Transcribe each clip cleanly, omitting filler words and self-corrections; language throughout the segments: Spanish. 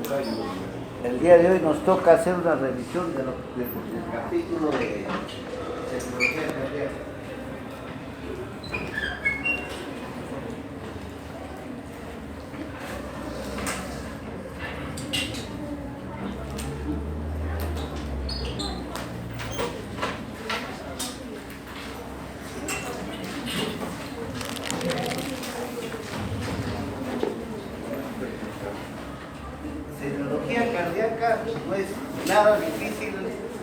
El día de hoy nos toca hacer una revisión del capítulo de tecnología cardíaca. Semiología cardíaca no es nada difícil,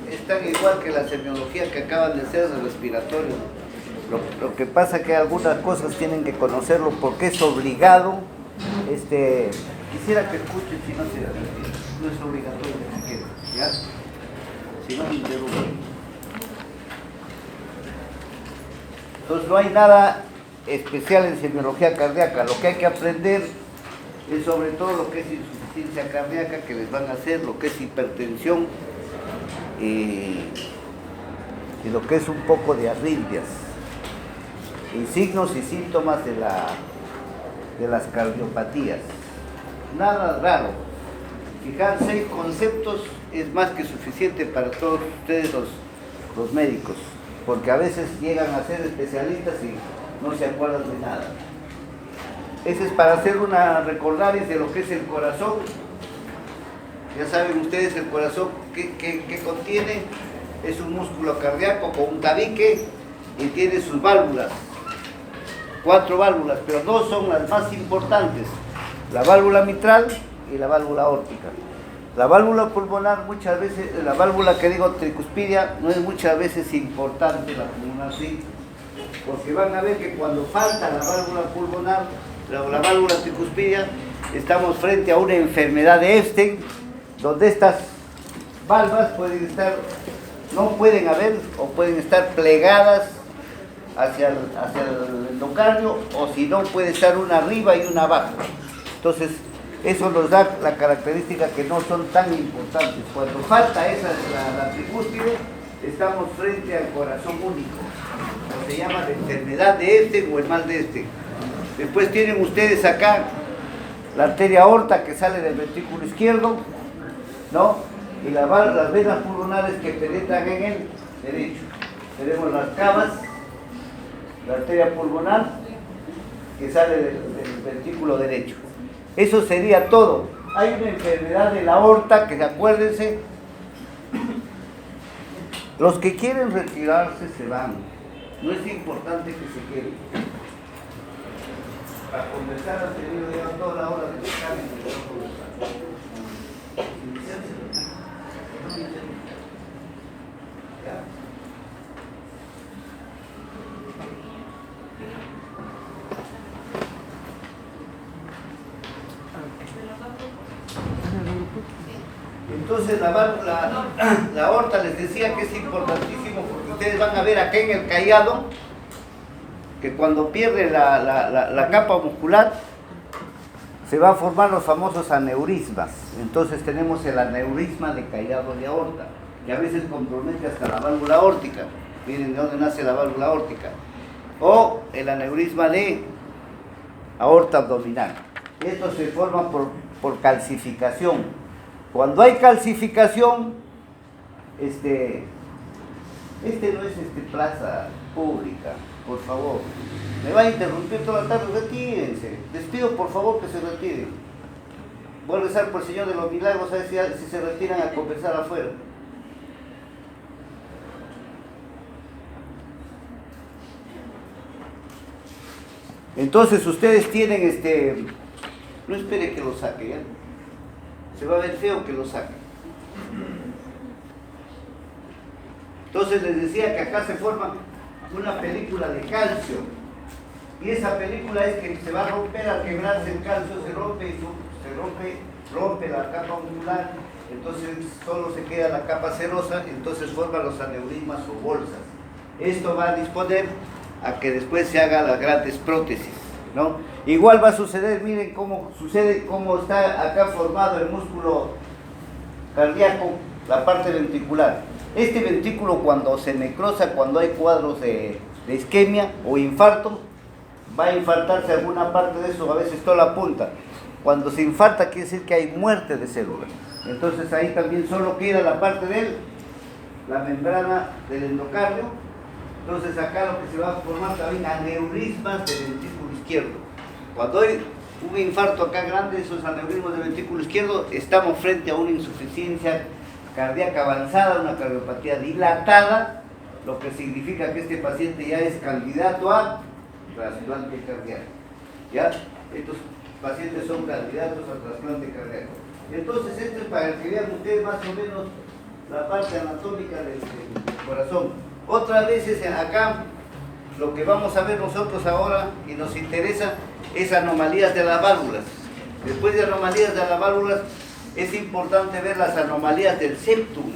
es tan igual que la semiología que acaban de hacer de respiratorio. Lo que pasa es que algunas cosas tienen que conocerlo porque es obligado. Quisiera que escuchen si no se no es obligatorio que se quede, ¿ya? Si no me interrumpen. Entonces no hay nada especial en semiología cardíaca. Lo que hay que aprender es sobre todo lo que es insuficiencia cardíaca que les van a hacer, lo que es hipertensión y lo que es un poco de arritmias y signos y síntomas de las cardiopatías. Nada raro. Fijar 6 conceptos es más que suficiente para todos ustedes los médicos, porque a veces llegan a ser especialistas y no se acuerdan de nada. Ese es para hacer recordarles de lo que es el corazón. Ya saben ustedes el corazón que contiene, es un músculo cardíaco con un tabique y tiene sus válvulas, 4 válvulas, pero 2 son las más importantes, la válvula mitral y la válvula aórtica. La válvula pulmonar muchas veces, la válvula que digo tricuspidia, no es muchas veces importante la pulmonar, sí, porque van a ver que cuando falta la válvula pulmonar, la válvula tricuspidia, estamos frente a una enfermedad de Epstein, donde estas valvas no pueden haber o pueden estar plegadas hacia el endocardio, o si no puede estar una arriba y una abajo. Entonces eso nos da la característica que no son tan importantes. Cuando falta la tricúspide, estamos frente al corazón único, se llama la enfermedad de Epstein o el mal de Epstein. Después tienen ustedes acá la arteria aorta que sale del ventrículo izquierdo, ¿no? Y las venas pulmonares que penetran en el derecho. Tenemos las cavas, la arteria pulmonar que sale del ventrículo derecho. Eso sería todo. Hay una enfermedad de la aorta que, acuérdense, los que quieren retirarse se van. No es importante que se queden. Para conversar han tenido ya toda la hora de examen y de conversar. Entonces la aorta les decía que es importantísimo porque ustedes van a ver acá en el callado que cuando pierde la capa muscular se van a formar los famosos aneurismas. Entonces tenemos el aneurisma de callado de aorta, que a veces compromete hasta la válvula aórtica. Miren de dónde nace la válvula aórtica. O el aneurisma de aorta abdominal. Esto se forma por calcificación. Cuando hay calcificación, no es plaza pública, por favor. Me va a interrumpir toda la tarde, retírense. Les pido por favor que se retiren. Voy a rezar por el Señor de los Milagros, a ver si se retiran a conversar afuera. Entonces ustedes tienen no espere que lo saque, ¿ya? Se va a ver feo que lo saque. Entonces les decía que acá se forma una película de calcio. Y esa película es que se va a romper al quebrarse el calcio, se rompe la capa muscular, entonces solo se queda la capa serosa, entonces forman los aneurismas o bolsas. Esto va a disponer a que después se hagan las grandes prótesis, ¿no? Igual va a suceder, miren cómo está acá formado el músculo cardíaco, la parte ventricular. Este ventrículo cuando se necrosa, cuando hay cuadros de isquemia o infarto, va a infartarse alguna parte de eso, a veces toda la punta. Cuando se infarta quiere decir que hay muerte de células. Entonces ahí también solo queda la parte de la membrana del endocardio. Entonces acá lo que se va a formar también aneurismas del ventrículo izquierdo. Cuando hay un infarto acá grande, esos aneurismas del ventrículo izquierdo, estamos frente a una insuficiencia cardíaca avanzada, una cardiopatía dilatada, lo que significa que este paciente ya es candidato a trasplante cardíaco. ¿Ya? Estos pacientes son candidatos a trasplante cardíaco. Entonces, esto es para que vean ustedes más o menos la parte anatómica del corazón. Otras veces acá, lo que vamos a ver nosotros ahora y nos interesa es anomalías de las válvulas. Después de anomalías de las válvulas, es importante ver las anomalías del septum.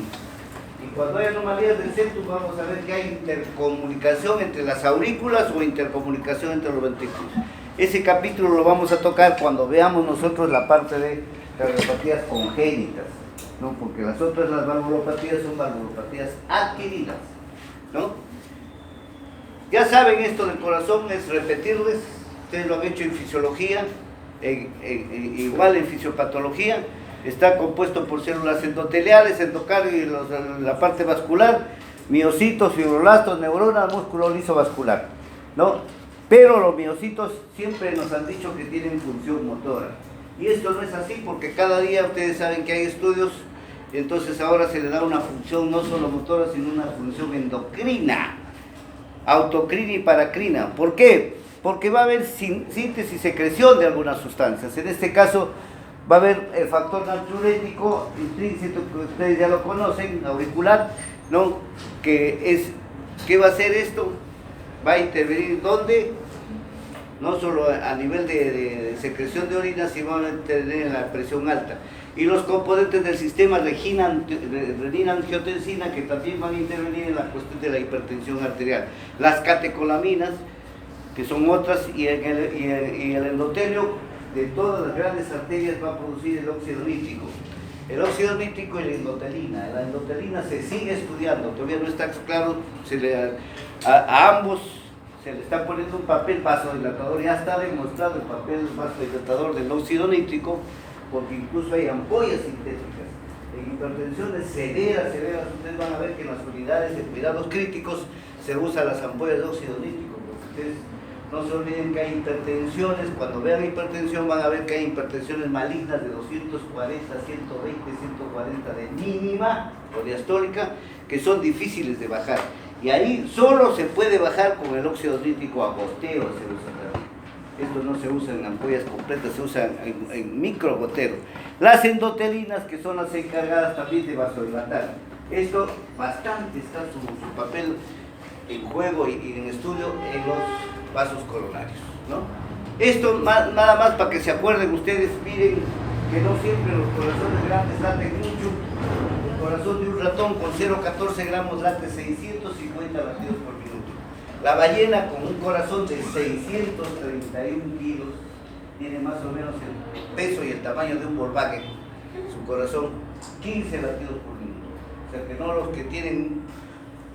Y cuando hay anomalías del septum, vamos a ver que hay intercomunicación entre las aurículas o intercomunicación entre los ventrículos. Ese capítulo lo vamos a tocar cuando veamos nosotros la parte de cardiopatías congénitas, ¿no? Porque las otras, las valvulopatías, son valvulopatías adquiridas, ¿no? Ya saben, esto del corazón es repetirles, ustedes lo han hecho en fisiología, igual en fisiopatología. Está compuesto por células endoteliales, endocardio y la parte vascular, miocitos, fibroblastos, neuronas, músculo liso vascular, ¿no? Pero los miocitos siempre nos han dicho que tienen función motora. Y esto no es así porque cada día ustedes saben que hay estudios, entonces ahora se le da una función no solo motora, sino una función endocrina, autocrina y paracrina. ¿Por qué? Porque va a haber síntesis y secreción de algunas sustancias. En este caso va a haber el factor natriurético intrínseco, que ustedes ya lo conocen, auricular, ¿no? ¿Qué va a hacer esto? Va a intervenir ¿dónde? No solo a nivel de secreción de orina, sino va a intervenir en la presión alta. Y los componentes del sistema renina-angiotensina, que también van a intervenir en la cuestión de la hipertensión arterial. Las catecolaminas, que son otras, y el endotelio de todas las grandes arterias va a producir el óxido nítrico. El óxido nítrico y la endotelina. La endotelina se sigue estudiando, todavía no está claro, a ambos se le está poniendo un papel vasodilatador, ya está demostrado el papel vasodilatador del óxido nítrico, porque incluso hay ampollas sintéticas. En hipertensiones severas, ustedes van a ver que en las unidades de cuidados críticos se usan las ampollas de óxido nítrico, porque ustedes no se olviden que hay hipertensiones. Cuando vean hipertensión van a ver que hay hipertensiones malignas de 240, 120, 140 de mínima o diastólica, que son difíciles de bajar. Y ahí solo se puede bajar con el óxido nítrico a goteo, se usa también. Esto no se usa en ampollas completas, se usa en microgoteros. Las endotelinas, que son las encargadas también de vasodilatar. Esto bastante está su papel en juego y en estudio en los vasos coronarios, ¿no? Esto nada más para que se acuerden ustedes, miren que no siempre los corazones grandes laten mucho. El corazón de un ratón con 0,14 gramos late 650 latidos por minuto. La ballena con un corazón de 631 kilos tiene más o menos el peso y el tamaño de un Volkswagen. Su corazón 15 latidos por minuto. O sea que no los que tienen,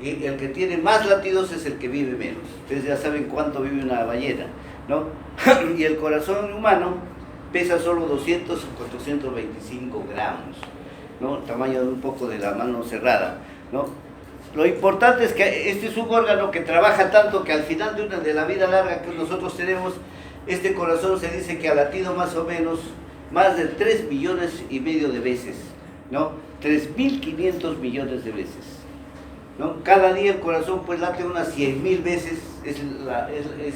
y el que tiene más latidos es el que vive menos. Ustedes ya saben cuánto vive una ballena, ¿no? Y el corazón humano pesa solo 200 o 425 gramos, ¿no? El tamaño de un poco de la mano cerrada, ¿no? Lo importante es que este es un órgano que trabaja tanto que al final de la vida larga que nosotros tenemos, este corazón se dice que ha latido más o menos más de 3,5 millones de veces, ¿no? 3.500 millones de veces, ¿no? Cada día el corazón pues late unas 100.000 veces, es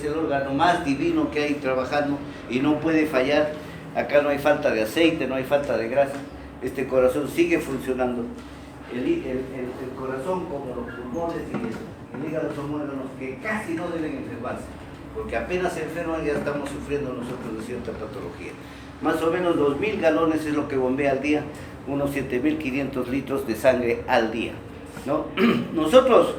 el órgano más divino que hay trabajando y no puede fallar. Acá no hay falta de aceite, no hay falta de grasa, este corazón sigue funcionando. El corazón, como los pulmones y el hígado, son órganos que casi no deben enfermarse, porque apenas se enferman ya estamos sufriendo nosotros de cierta patología. Más o menos 2.000 galones es lo que bombea al día, unos 7.500 litros de sangre al día, ¿no? Nosotros,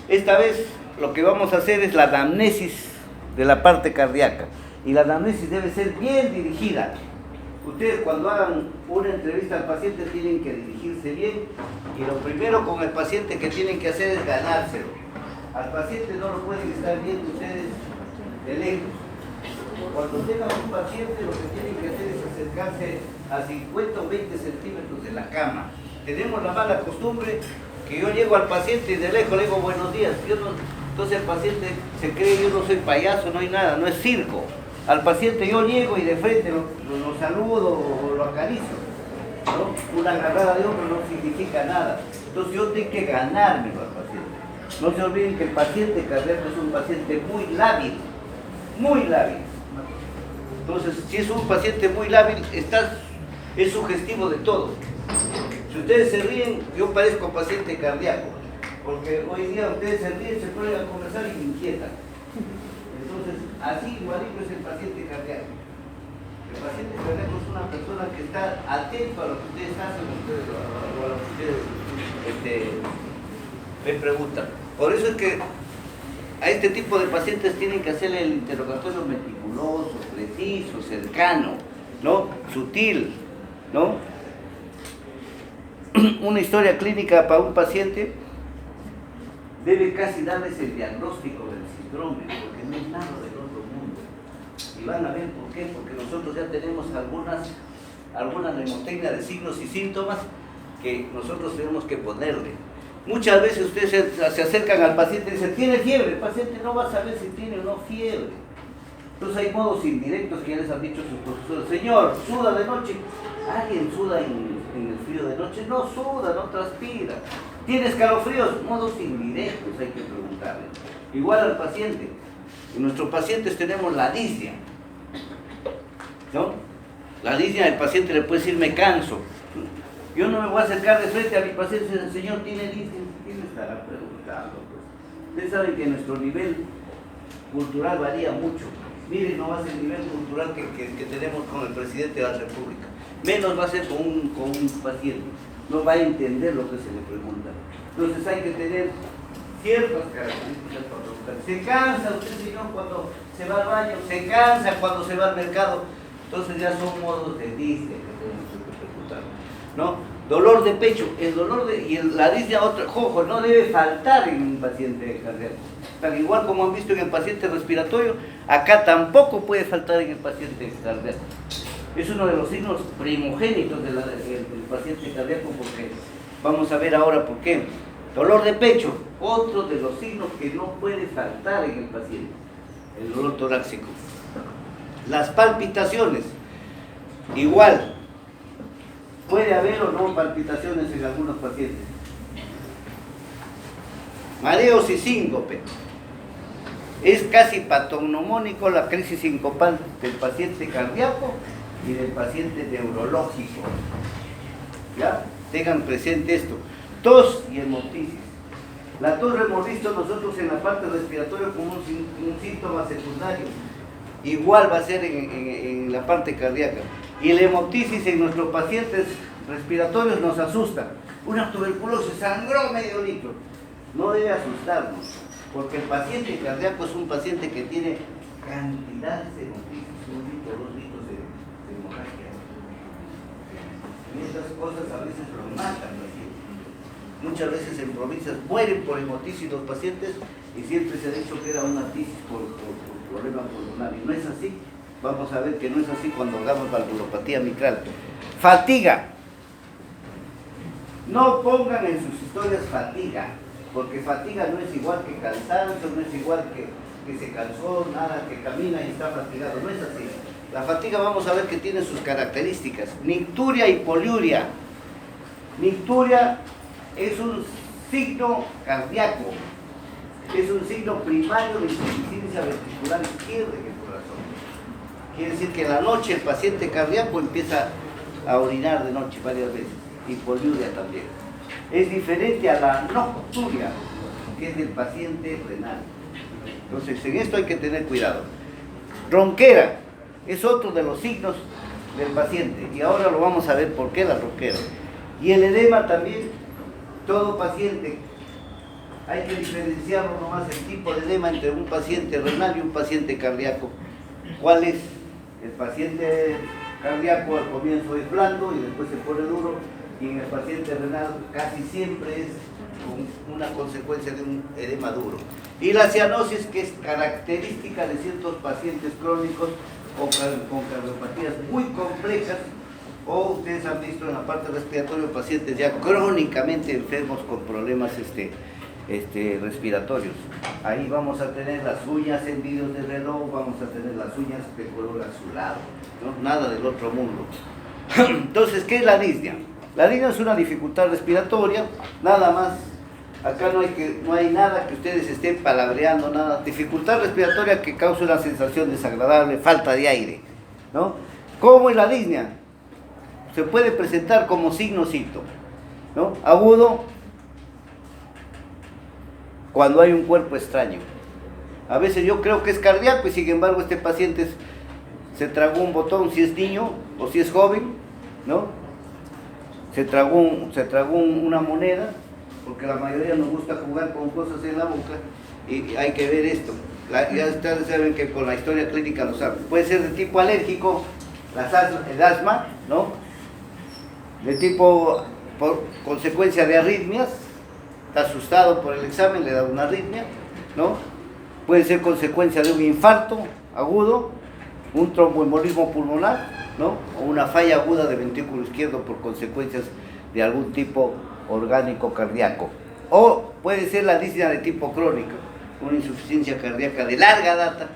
esta vez, lo que vamos a hacer es la anamnesis de la parte cardíaca, y la anamnesis debe ser bien dirigida. Ustedes cuando hagan una entrevista al paciente tienen que dirigirse bien, y lo primero con el paciente que tienen que hacer es ganárselo. Al paciente no lo pueden estar viendo ustedes de lejos. Cuando tengan un paciente lo que tienen que hacer es acercarse a 50 o 20 centímetros de la cama. Tenemos la mala costumbre que yo llego al paciente y de lejos le digo buenos días. Entonces el paciente se cree, yo no soy payaso, no hay nada, no es circo. Al paciente yo llego y de frente lo saludo o lo acaricio, ¿no? Una agarrada de hombro no significa nada. Entonces yo tengo que ganármelo al paciente. No se olviden que el paciente cardíaco es un paciente muy lábil, muy lábil. Entonces, si es un paciente muy lábil, es sugestivo de todo. Si ustedes se ríen, yo parezco paciente cardíaco, porque hoy día ustedes se ríen, se ponen a conversar y me inquietan. Entonces, así igualito es el paciente cardíaco. El paciente cardíaco es una persona que está atento a lo que ustedes hacen o a lo que ustedes me preguntan. Por eso es que a este tipo de pacientes tienen que hacerle el interrogatorio meticuloso, preciso, cercano, ¿no? Sutil, ¿no? Una historia clínica para un paciente debe casi darles el diagnóstico del síndrome, porque no es nada del otro mundo. Y van a ver por qué, porque nosotros ya tenemos alguna mnemotecnia de signos y síntomas que nosotros tenemos que ponerle. Muchas veces ustedes se acercan al paciente y dicen, ¿tiene fiebre? El paciente no va a saber si tiene o no fiebre. Entonces hay modos indirectos que ya les han dicho sus profesores. Señor, ¿suda de noche? ¿Alguien suda en el frío de noche? No suda, no transpira. ¿Tiene escalofríos? Modos indirectos hay que preguntarle. Igual al paciente. En nuestros pacientes tenemos la disnea, ¿no? La disnea, el paciente le puede decir, me canso. Yo no me voy a acercar de frente a mi paciente y decir, señor, ¿tiene disnea? ¿Quién me estará preguntando? Pues, ustedes saben que nuestro nivel cultural varía mucho. Miren, no va a ser el nivel cultural que tenemos con el presidente de la República. Menos va a ser con un paciente. No va a entender lo que se le pregunta. Entonces hay que tener ciertas características para preguntar. ¿Se cansa usted, señor, cuando se va al baño? ¿Se cansa cuando se va al mercado? Entonces ya son modos de disnea que tenemos que preguntar, ¿no? Dolor de pecho, la disnea, ojo, no debe faltar en un paciente cardíaco. Tal igual como han visto en el paciente respiratorio, acá tampoco puede faltar en el paciente cardíaco. Es uno de los signos primogénitos del paciente cardíaco, porque vamos a ver ahora por qué. Dolor de pecho, otro de los signos que no puede faltar en el paciente, el dolor torácico. Las palpitaciones, igual. Puede haber o no palpitaciones en algunos pacientes. Mareos y síncope. Es casi patognomónico la crisis sincopal del paciente cardíaco y del paciente neurológico. ¿Ya? Tengan presente esto. Tos y hemoptisis. La tos la hemos visto nosotros en la parte respiratoria como un síntoma secundario. Igual va a ser en la parte cardíaca. Y la hemoptisis en nuestros pacientes respiratorios nos asusta. Una tuberculosis, sangró medio litro. No debe asustarnos, porque el paciente cardíaco es un paciente que tiene cantidades de hemoptisis, 1 litro, 2 litros de hemorragia. Y estas cosas a veces lo matan. Muchas veces en provincias mueren por hemoptisis los pacientes y siempre se ha dicho que era una tisis por problema pulmonar. Y no es así. Vamos a ver que no es así cuando hagamos valvulopatía mitral. Fatiga. No pongan en sus historias fatiga, porque fatiga no es igual que cansancio, no es igual que se cansó, nada, que camina y está fatigado. No es así. La fatiga vamos a ver que tiene sus características. Nicturia y poliuria. Nicturia es un signo cardíaco, es un signo primario de insuficiencia ventricular izquierda en el corazón. Quiere decir que en la noche el paciente cardíaco empieza a orinar de noche varias veces, y poliuria también. Es diferente a la nocturia, que es del paciente renal. Entonces, en esto hay que tener cuidado. Ronquera es otro de los signos del paciente, y ahora lo vamos a ver por qué la ronquera. Y el edema también. Todo paciente, hay que diferenciarlo nomás el tipo de edema entre un paciente renal y un paciente cardíaco. ¿Cuál es? El paciente cardíaco al comienzo es blando y después se pone duro, y en el paciente renal casi siempre es una consecuencia de un edema duro. Y la cianosis, que es característica de ciertos pacientes crónicos o con cardiopatías muy complejas, o ustedes han visto en la parte respiratoria pacientes ya crónicamente enfermos con problemas respiratorios. Ahí vamos a tener las uñas en vídeos de reloj, vamos a tener las uñas de color azulado, ¿no? Nada del otro mundo. Entonces, ¿qué es la disnea? La disnea es una dificultad respiratoria, nada más. Acá no hay nada que ustedes estén palabreando, nada. Dificultad respiratoria que causa una sensación desagradable, falta de aire, ¿no? ¿Cómo es la disnea? Se puede presentar como signo-cito, ¿no? Agudo, cuando hay un cuerpo extraño. A veces yo creo que es cardíaco y sin embargo este paciente se tragó un botón, si es niño o si es joven, ¿no? Se tragó una moneda, porque la mayoría nos gusta jugar con cosas en la boca, y hay que ver esto. Ya ustedes saben que con la historia clínica lo saben. Puede ser de tipo alérgico, el asma, ¿no? De tipo, por consecuencia de arritmias, está asustado por el examen, le da una arritmia, ¿no? Puede ser consecuencia de un infarto agudo, un tromboembolismo pulmonar, ¿no? O una falla aguda del ventrículo izquierdo por consecuencias de algún tipo orgánico cardíaco. O puede ser la disnea de tipo crónica, una insuficiencia cardíaca de larga data,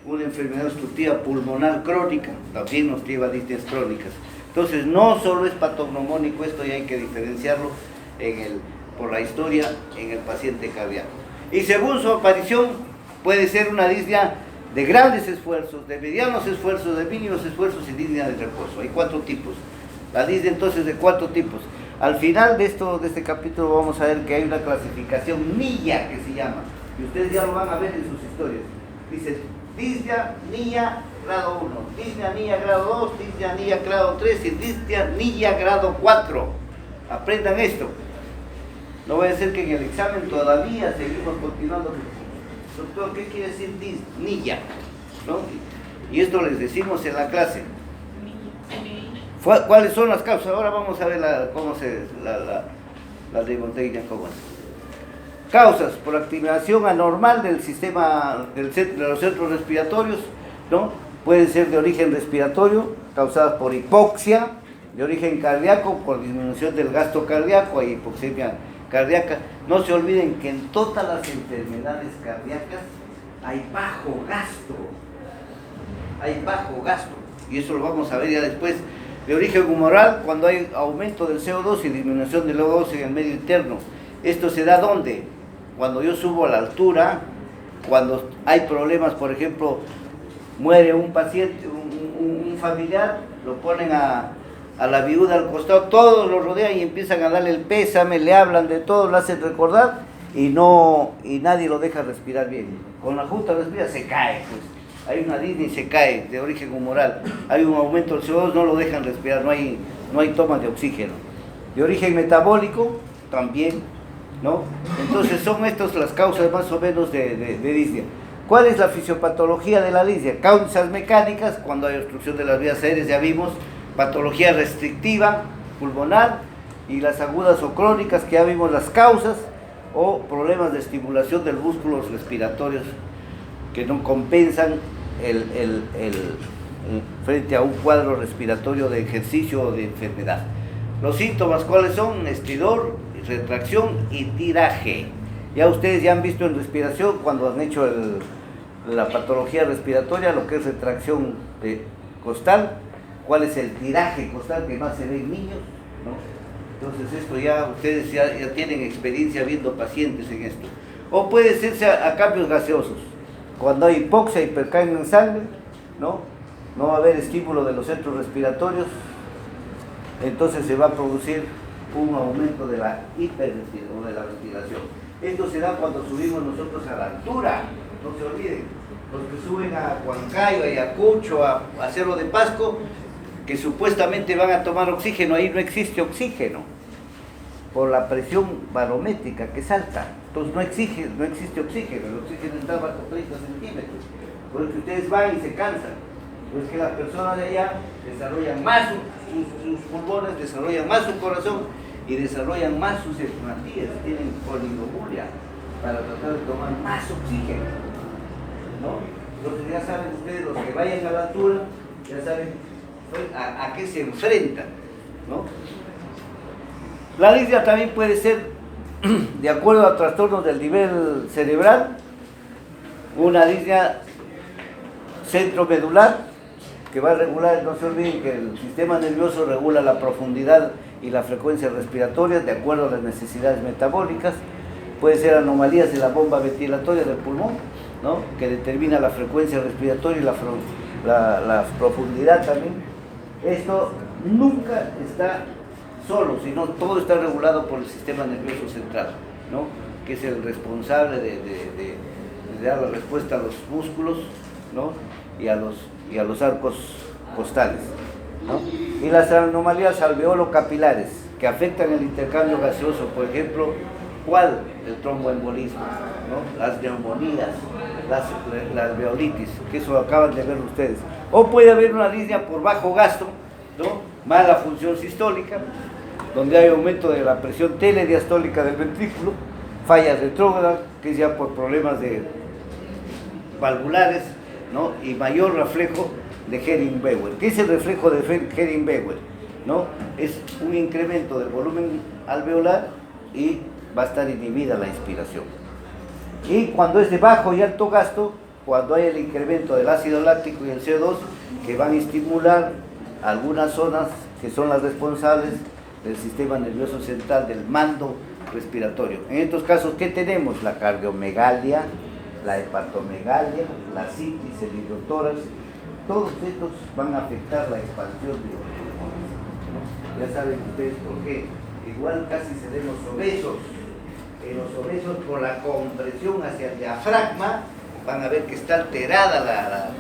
una enfermedad obstructiva pulmonar crónica, también nos lleva a disneas crónicas. Entonces, no solo es patognomónico esto, y hay que diferenciarlo por la historia en el paciente cardíaco. Y según su aparición, puede ser una disnea de grandes esfuerzos, de medianos esfuerzos, de mínimos esfuerzos y disnea de reposo. Hay 4 tipos. La disnea entonces de 4 tipos. Al final de este capítulo vamos a ver que hay una clasificación NIA que se llama, y ustedes ya lo van a ver en sus historias. Dice disnea NIA grado 1, disnea NIA grado 2, disnea NIA grado 3 y disnea NIA grado 4. Aprendan esto. No vaya a ser que en el examen todavía seguimos continuando. Doctor, ¿qué quiere decir NIA? ¿No? Y esto les decimos en la clase. ¿Cuáles son las causas? Ahora vamos a ver la pneumotecnia cómo es. Causas por activación anormal del sistema de los centros respiratorios, ¿no? Pueden ser de origen respiratorio, causadas por hipoxia, de origen cardíaco, por disminución del gasto cardíaco, hay hipoxemia cardíaca. No se olviden que en todas las enfermedades cardíacas hay bajo gasto, y eso lo vamos a ver ya después. De origen humoral, cuando hay aumento del CO2 y disminución del O2 en el medio interno. ¿Esto se da dónde? Cuando yo subo a la altura, cuando hay problemas, por ejemplo, muere un paciente, un familiar, lo ponen a la viuda al costado, todos lo rodean y empiezan a darle el pésame, le hablan de todo, lo hacen recordar y nadie lo deja respirar bien. Con la junta respira, se cae, pues. Hay una disnea y se cae, de origen humoral. Hay un aumento del CO2, no lo dejan respirar, no hay toma de oxígeno. De origen metabólico, también, ¿no? Entonces son estas las causas más o menos de disnea. ¿Cuál es la fisiopatología de la disnea? Causas mecánicas, cuando hay obstrucción de las vías aéreas, ya vimos. Patología restrictiva, pulmonar, y las agudas o crónicas, que ya vimos las causas, o problemas de estimulación de los músculos respiratorios que no compensan frente a un cuadro respiratorio de ejercicio o de enfermedad. Los síntomas, ¿cuáles son? Estridor, retracción y tiraje. Ya ustedes ya han visto en respiración, cuando han hecho la patología respiratoria, lo que es retracción costal, cuál es el tiraje costal que más se ve en niños, ¿no? Entonces esto ya ustedes ya tienen experiencia viendo pacientes en esto. O puede serse a cambios gaseosos. Cuando hay hipoxia, hipercamio en sangre, ¿no? No va a haber estímulo de los centros respiratorios, entonces se va a producir un aumento de la hiperventilación o de la ventilación. Esto se da cuando subimos nosotros a la altura, no se olviden. Los que suben a Huancayo, a Ayacucho, a Cerro de Pasco, que supuestamente van a tomar oxígeno, ahí no existe oxígeno, por la presión barométrica que es alta. Entonces no existe oxígeno, el oxígeno está bajo 30 centímetros, porque ustedes van y se cansan. Pues que las personas de allá desarrollan más sus pulmones, desarrollan más su corazón y desarrollan más sus hepatitis, tienen oligomia para tratar de tomar más oxígeno, ¿no? Entonces ya saben ustedes, los que vayan a la altura, ya saben a qué se enfrentan, ¿no? La disnea también puede ser, de acuerdo a trastornos del nivel cerebral, una disnea centromedular, que va a regular, no se olviden que el sistema nervioso regula la profundidad y la frecuencia respiratoria de acuerdo a las necesidades metabólicas. Puede ser anomalías de la bomba ventilatoria del pulmón, ¿no?, que determina la frecuencia respiratoria y la profundidad también. Esto nunca está solo, sino todo está regulado por el sistema nervioso central, ¿no?, que es el responsable de dar la respuesta a los músculos, ¿no?, y a los arcos costales, ¿no? Y las anomalías alveolo-capilares que afectan el intercambio gaseoso, por ejemplo, ¿cuál? El tromboembolismo, ¿no?, las neumonías, la alveolitis, que eso acaban de ver ustedes. O puede haber una disnea por bajo gasto, ¿no?, mala función sistólica, donde hay aumento de la presión telediastólica del ventrículo, fallas retrógradas, que es ya por problemas valvulares, ¿no?, y mayor reflejo de Hering-Bauer. ¿Qué es el reflejo de Hering-Bauer? ¿No? Es un incremento del volumen alveolar y va a estar inhibida la inspiración. Y cuando es de bajo y alto gasto, cuando hay el incremento del ácido láctico y el CO2, que van a estimular algunas zonas que son las responsables del sistema nervioso central, del mando respiratorio. En estos casos, ¿qué tenemos? La cardiomegalia, la hepatomegalia, la citis, el hidrotórax. Todos estos van a afectar la expansión de los pulmones, ¿no? Ya saben ustedes por qué. Igual casi seremos obesos. En los obesos, por la compresión hacia el diafragma, van a ver que está alterada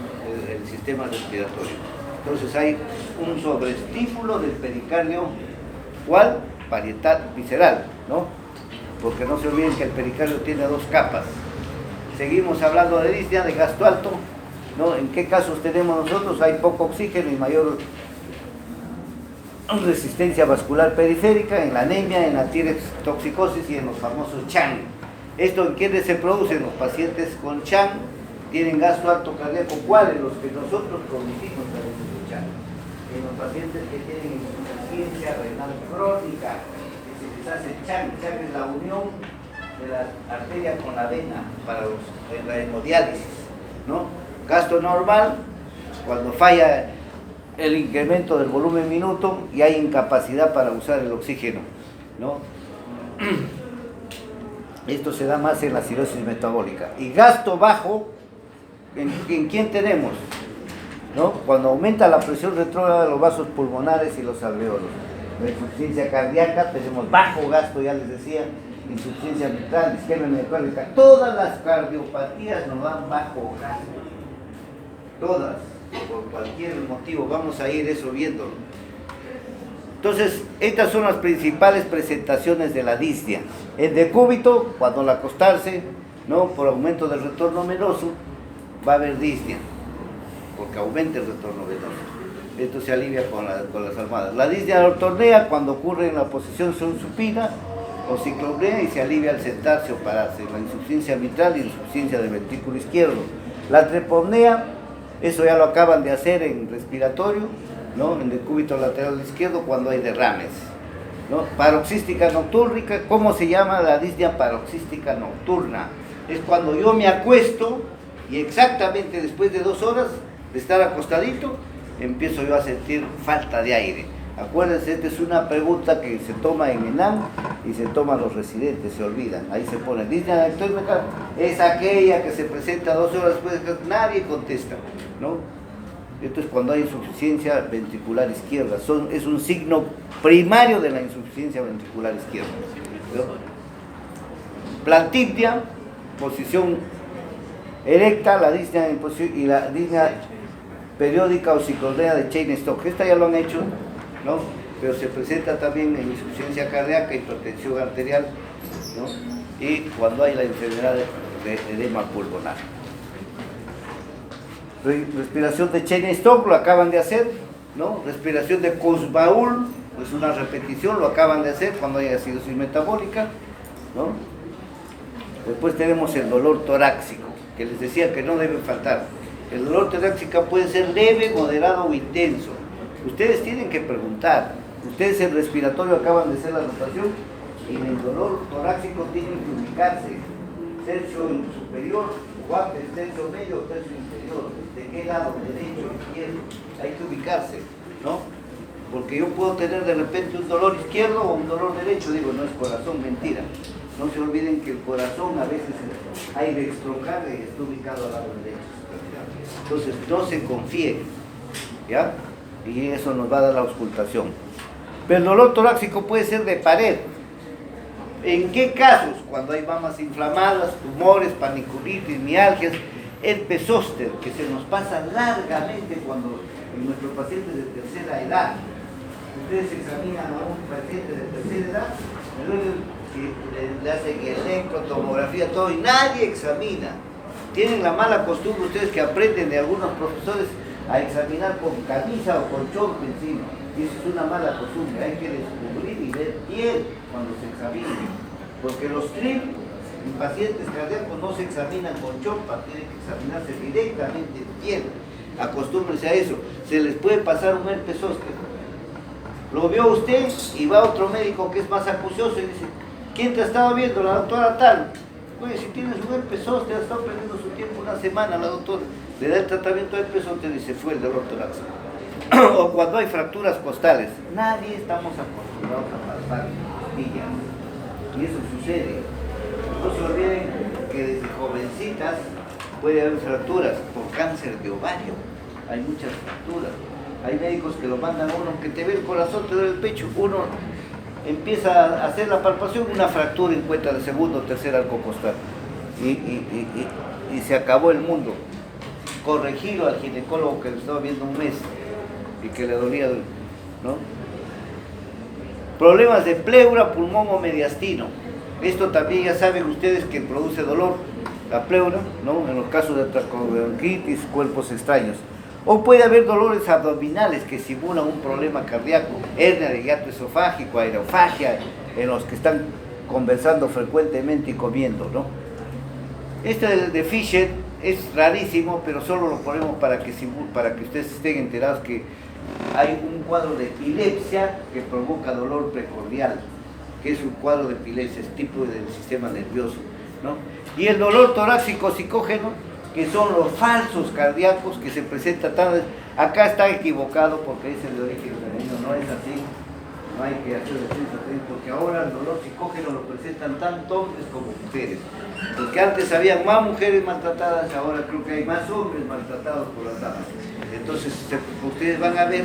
el sistema respiratorio. Entonces hay un sobreestímulo del pericardio, ¿cuál? Parietal, visceral, ¿no? Porque no se olviden que el pericardio tiene dos capas. Seguimos hablando de disnea, de gasto alto, ¿no? ¿En qué casos tenemos nosotros? Hay poco oxígeno y mayor resistencia vascular periférica, en la anemia, en la tireotoxicosis y en los famosos CHAN. ¿Esto en quiénes se produce? En los pacientes con CHAN, tienen gasto alto cardíaco. ¿Cuáles? Los que nosotros producimos a veces de CHAN. En los pacientes que tienen insuficiencia renal crónica, que se les hace CHAN. CHAN es la unión de la arteria con la vena para la hemodiálisis, ¿no? Gasto normal, cuando falla el incremento del volumen minuto y hay incapacidad para usar el oxígeno, ¿no? Esto se da más en la cirrosis metabólica. Y gasto bajo, ¿en quién tenemos? ¿No? Cuando aumenta la presión retrógrada de los vasos pulmonares y los alveolos. La insuficiencia cardíaca, tenemos bajo gasto, ya les decía, insuficiencia mitral, isquemia miocárdica. Todas las cardiopatías nos dan bajo gasto. Todas, por cualquier motivo, vamos a ir eso viéndolo. Entonces, estas son las principales presentaciones de la disnea. En decúbito, cuando al acostarse, ¿no?, por aumento del retorno venoso, va a haber disnea, porque aumenta el retorno venoso. Esto se alivia con las almohadas. La disnea ortornea, cuando ocurre en la posición supina o ciclopnea y se alivia al sentarse o pararse. La insuficiencia mitral y la insuficiencia del ventrículo izquierdo. La trepopnea, eso ya lo acaban de hacer en respiratorio, ¿no?, en decúbito lateral izquierdo cuando hay derrames, ¿no? Paroxística nocturna. ¿Cómo se llama la disnea paroxística nocturna? Es cuando yo me acuesto y exactamente después de 2 horas de estar acostadito, empiezo yo a sentir falta de aire. Acuérdense, esta es una pregunta que se toma en ENAM y se toma a los residentes, se olvidan. Ahí se pone, disnea nocturna es aquella que se presenta 2 horas después, nadie contesta, ¿no? Esto es cuando hay insuficiencia ventricular izquierda. Es un signo primario de la insuficiencia ventricular izquierda, ¿no? Plantipnea, posición erecta, la disnea y la disnea periódica o ciclopnea de Cheyne-Stokes. Esta ya lo han hecho, ¿no? Pero se presenta también en insuficiencia cardíaca, hipertensión arterial, ¿no?, y cuando hay la enfermedad de edema pulmonar. Respiración de Cheyne-Stokes, lo acaban de hacer, ¿no? Respiración de Kurzbauer, pues una repetición, lo acaban de hacer cuando hay acidosis metabólica, ¿no? Después tenemos el dolor torácico, que les decía que no debe faltar. El dolor torácico puede ser leve, moderado o intenso. Ustedes tienen que preguntar. Ustedes en respiratorio acaban de hacer la anotación y en el dolor torácico tienen que ubicarse. Tercio superior, guantes, tercio medio, tercio inferior. ¿De qué lado? Derecho, izquierdo. Hay que ubicarse, ¿no? Porque yo puedo tener de repente un dolor izquierdo o un dolor derecho. Digo, no es corazón, mentira. No se olviden que el corazón a veces hay de extroncar y está ubicado al lado derecho. Entonces no se confíen, ¿ya? Y eso nos va a dar la auscultación. Pero el dolor torácico puede ser de pared. ¿En qué casos? Cuando hay mamas inflamadas, tumores, paniculitis, mialgias, herpes zóster, que se nos pasa largamente cuando en nuestros pacientes de tercera edad. Ustedes examinan a un paciente de tercera edad, le hacen electrotomografía, todo, y nadie examina. Tienen la mala costumbre ustedes que aprenden de algunos profesores a examinar con camisa o con chompa encima. Y eso es una mala costumbre, hay que descubrir y ver piel cuando se examine. Porque los TRIP en pacientes cardíacos no se examinan con chompa, tienen que examinarse directamente en piel. Acostúmbrense a eso. Se les puede pasar un herpes zóster. Lo vio usted y va otro médico que es más acucioso y dice, ¿quién te ha estado viendo? La doctora tal. Oye, si tienes un herpes zóster, ha estado perdiendo su tiempo una semana, la doctora le da el tratamiento de herpes zóster y se fue el dolor torácico. O cuando hay fracturas costales, nadie estamos acostumbrados a palpar costillas. Y eso sucede. No se olviden que desde jovencitas puede haber fracturas por cáncer de ovario. Hay muchas fracturas. Hay médicos que lo mandan a uno, que te ve el corazón, te duele el pecho. Uno empieza a hacer la palpación, una fractura encuentra de segundo o tercer arco costal. Y se acabó el mundo. Corregirlo al ginecólogo que lo estaba viendo un mes y que le dolía, ¿no? Problemas de pleura, pulmón o mediastino. Esto también ya saben ustedes que produce dolor, la pleura, ¿no? En los casos de tracoeonquitis, cuerpos extraños. O puede haber dolores abdominales que simulan un problema cardíaco, hernia de hiato esofágico, aerofagia, en los que están conversando frecuentemente y comiendo, ¿no? Este de Fischer es rarísimo, pero solo lo ponemos para que ustedes estén enterados que hay un cuadro de epilepsia que provoca dolor precordial, que es un cuadro de epilepsia, es tipo del sistema nervioso, ¿no? Y el dolor torácico psicógeno, que son los falsos cardíacos que se presentan tan... Acá está equivocado porque es el de origen femenino, no es así. No hay que hacer defensa, porque ahora el dolor psicógeno lo presentan tanto hombres como mujeres. Porque antes había más mujeres maltratadas, ahora creo que hay más hombres maltratados por las damas. Entonces ustedes van a ver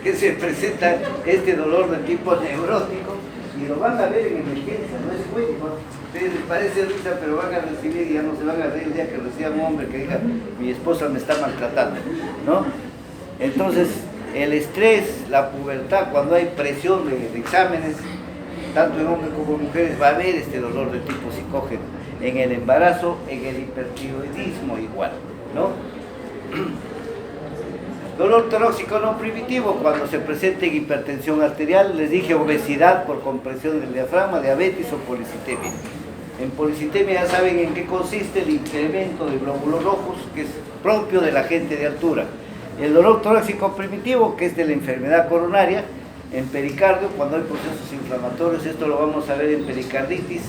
que se presenta este dolor de tipo neurótico y lo van a ver en emergencia, no es juego. Ustedes les parece risa, pero van a recibir y ya no se van a reír el día que reciban un hombre que diga, mi esposa me está maltratando, ¿no? Entonces, el estrés, la pubertad, cuando hay presión de exámenes, tanto en hombres como en mujeres, va a haber este dolor de tipo psicógeno. En el embarazo, en el hipertiroidismo igual, ¿no? Dolor torácico no primitivo, cuando se presenta en hipertensión arterial, les dije obesidad por compresión del diafragma, diabetes o policitemia. En policitemia ya saben en qué consiste el incremento de glóbulos rojos, que es propio de la gente de altura. El dolor torácico primitivo, que es de la enfermedad coronaria, en pericardio, cuando hay procesos inflamatorios, esto lo vamos a ver en pericarditis.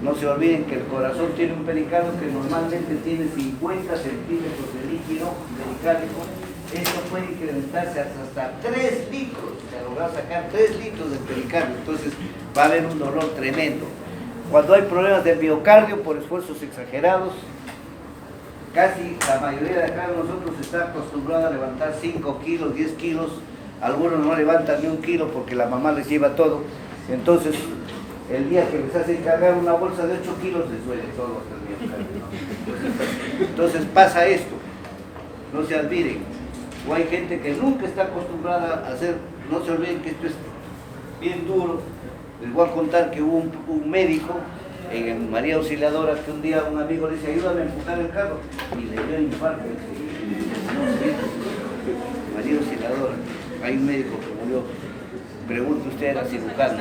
No se olviden que el corazón tiene un pericardio que normalmente tiene 50 centímetros de líquido pericárdico. Esto puede incrementarse hasta 3 litros, se logra sacar 3 litros de pericardio, entonces va a haber un dolor tremendo. Cuando hay problemas del miocardio por esfuerzos exagerados, casi la mayoría de acá de nosotros está acostumbrada a levantar 5 kilos, 10 kilos, algunos no levantan ni 1 kilo porque la mamá les lleva todo, entonces el día que les hacen cargar una bolsa de 8 kilos les duele todo hasta el miocardio. Entonces pasa esto, no se olviden. O hay gente que nunca está acostumbrada a hacer, no se olviden que esto es bien duro. Les voy a contar que hubo un médico en María Auxiliadora que un día un amigo le dice, ayúdame a empujar el carro, y le dio infarto. María Auxiliadora, hay un médico que murió, pregunte usted, era cirujano.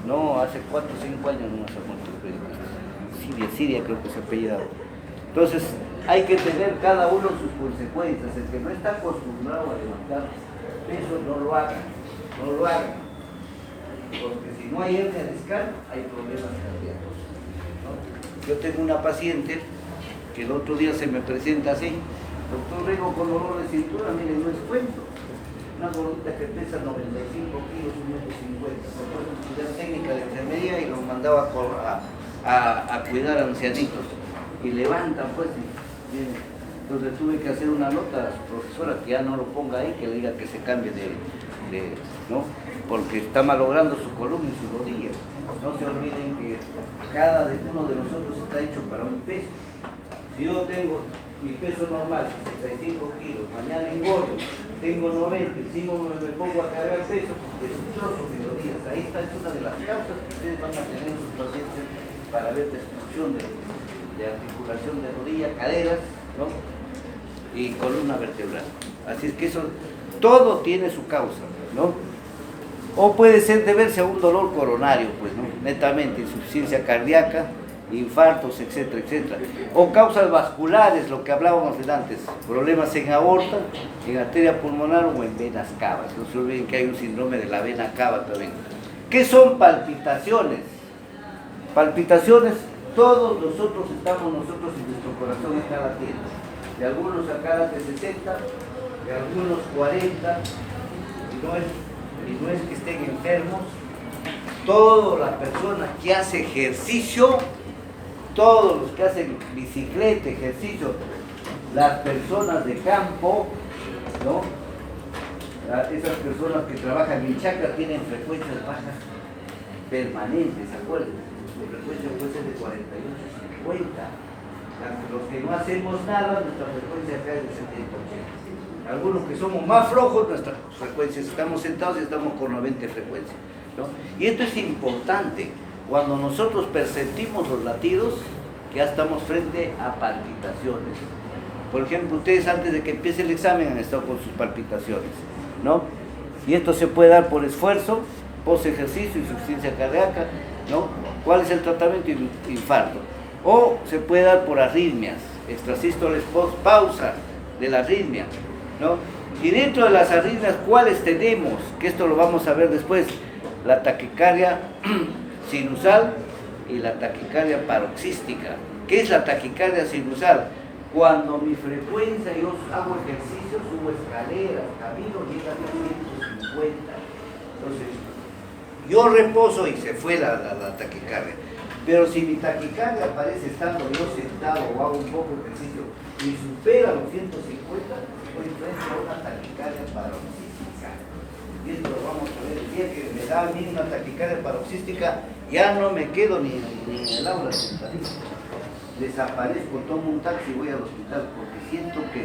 No, hace 4 o 5 años no se ha muerto el médico. Siria creo que se ha apellidado. Entonces, hay que tener cada uno sus consecuencias. El que no está acostumbrado a levantar peso, no lo haga, no lo haga. Porque si no hay hernia discal, hay problemas cardíacos, ¿no? Yo tengo una paciente que el otro día se me presenta así: doctor, vengo con dolor de cintura, miren, no es cuento. Una gordita que pesa 95 kilos, 1,50 m. Se fue a estudiar técnica de enfermería y nos mandaba a cuidar a ancianitos. Y levantan, pues, entonces tuve que hacer una nota a su profesora que ya no lo ponga ahí, que le diga que se cambie ¿no? Porque está malogrando su columna y su rodilla. No se olviden que cada uno de nosotros está hecho para un peso. Si yo tengo mi peso normal, 65 kilos, mañana engordo, tengo 90, encima me pongo a cargar peso, destrozo mis rodillas. Ahí está, es una de las causas que ustedes van a tener en sus pacientes para ver destrucción de articulación de rodilla, caderas, ¿no? Y columna vertebral. Así es que eso, todo tiene su causa, ¿no? O puede ser deberse a un dolor coronario, pues, ¿no? Netamente, insuficiencia cardíaca, infartos, etcétera, etcétera. O causas vasculares, lo que hablábamos antes, problemas en aorta, en arteria pulmonar o en venas cavas. No se olviden que hay un síndrome de la vena cava también. ¿Qué son palpitaciones? Palpitaciones, todos nosotros estamos, en nuestro corazón está latiendo. De algunos acá de 60, de algunos 40, y no es que estén enfermos. Toda la persona que hace ejercicio, todos los que hacen bicicleta, ejercicio, las personas de campo, ¿no? Esas personas que trabajan en chacra tienen frecuencias bajas permanentes, ¿se acuerdan? La frecuencia puede ser de 48 a 50. Los que no hacemos nada, nuestra frecuencia cae de 70 a 80. Algunos que somos más flojos, nuestras frecuencias, estamos sentados y estamos con 90 frecuencias, ¿no? Y esto es importante. Cuando nosotros percibimos los latidos, ya estamos frente a palpitaciones. Por ejemplo, ustedes antes de que empiece el examen han estado con sus palpitaciones, ¿no? Y esto se puede dar por esfuerzo, post ejercicio, insuficiencia cardíaca, ¿no? ¿Cuál es el tratamiento? Infarto. O se puede dar por arritmias, extrasístoles post pausa de la arritmia, ¿no? Y dentro de las arritmias, ¿cuáles tenemos? Que esto lo vamos a ver después. La taquicardia sinusal y la taquicardia paroxística. ¿Qué es la taquicardia sinusal? Cuando mi frecuencia, yo hago ejercicio, subo escaleras, camino, llega a 150. Entonces, yo reposo y se fue la taquicardia. Pero si mi taquicardia aparece estando yo sentado o hago un poco de ejercicio y supera los 150, estoy frente a una taquicardia paroxística. Y esto lo vamos a ver el día que me da a mí una taquicardia paroxística, ya no me quedo ni en el aula sentadito. Desaparezco, tomo un taxi y voy al hospital porque siento que